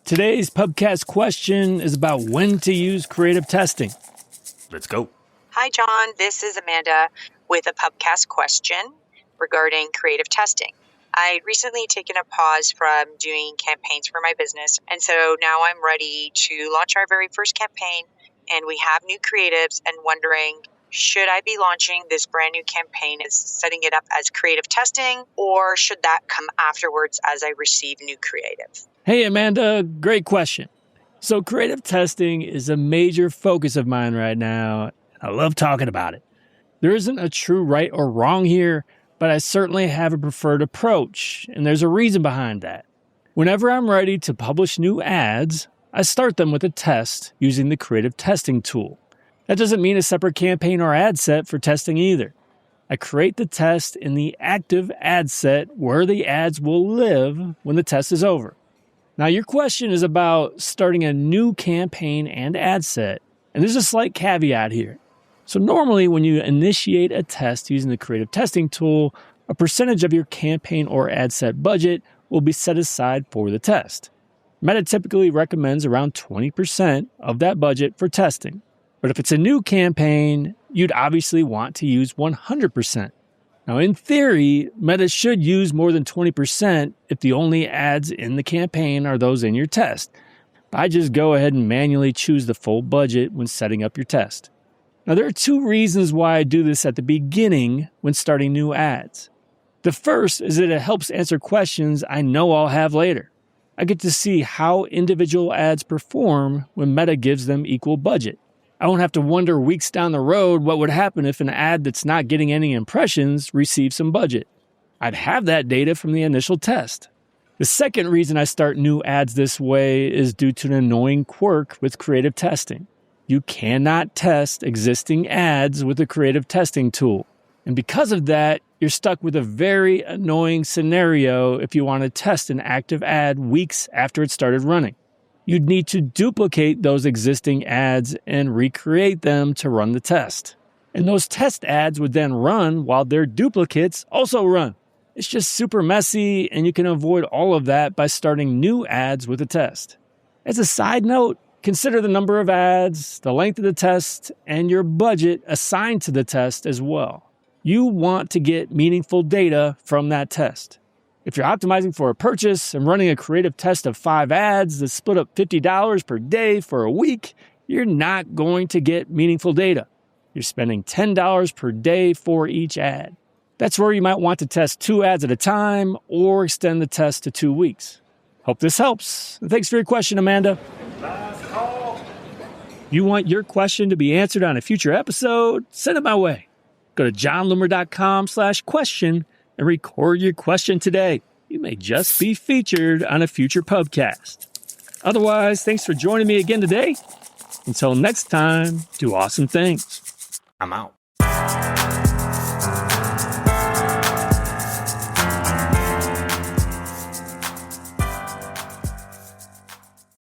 Today's pubcast question is about when to use creative testing. Let's go. Hi, John. This is Amanda with a pubcast question regarding creative testing. I recently taken a pause from doing campaigns for my business, and so now I'm ready to launch our very first campaign, and we have new creatives and wondering, should I be launching this brand new campaign as setting it up as creative testing, or should that come afterwards as I receive new creative? Hey, Amanda, great question. So creative testing is a major focus of mine right now. I love talking about it. There isn't a true right or wrong here, but I certainly have a preferred approach, and there's a reason behind that. Whenever I'm ready to publish new ads, I start them with a test using the creative testing tool. That doesn't mean a separate campaign or ad set for testing either. I create the test in the active ad set where the ads will live when the test is over. Now, your question is about starting a new campaign and ad set, and there's a slight caveat here. So normally when you initiate a test using the creative testing tool, a percentage of your campaign or ad set budget will be set aside for the test. Meta typically recommends around 20% of that budget for testing. But if it's a new campaign, you'd obviously want to use 100%. Now, in theory, Meta should use more than 20% if the only ads in the campaign are those in your test. I just go ahead and manually choose the full budget when setting up your test. Now, there are two reasons why I do this at the beginning when starting new ads. The first is that it helps answer questions I know I'll have later. I get to see how individual ads perform when Meta gives them equal budget. I won't have to wonder weeks down the road what would happen if an ad that's not getting any impressions receives some budget. I'd have that data from the initial test. The second reason I start new ads this way is due to an annoying quirk with creative testing. You cannot test existing ads with the creative testing tool. And because of that, you're stuck with a very annoying scenario if you want to test an active ad weeks after it started running. You'd need to duplicate those existing ads and recreate them to run the test. And those test ads would then run while their duplicates also run. It's just super messy, and you can avoid all of that by starting new ads with a test. As a side note, consider the number of ads, the length of the test, and your budget assigned to the test as well. You want to get meaningful data from that test. If you're optimizing for a purchase and running a creative test of 5 ads that split up $50 per day for a week, you're not going to get meaningful data. You're spending $10 per day for each ad. That's where you might want to test 2 ads at a time or extend the test to 2 weeks. Hope this helps. Thanks for your question, Amanda. You want your question to be answered on a future episode? Send it my way. Go to johnloomer.com/question and record your question today. You may just be featured on a future pubcast. Otherwise, thanks for joining me again today. Until next time, do awesome things. I'm out.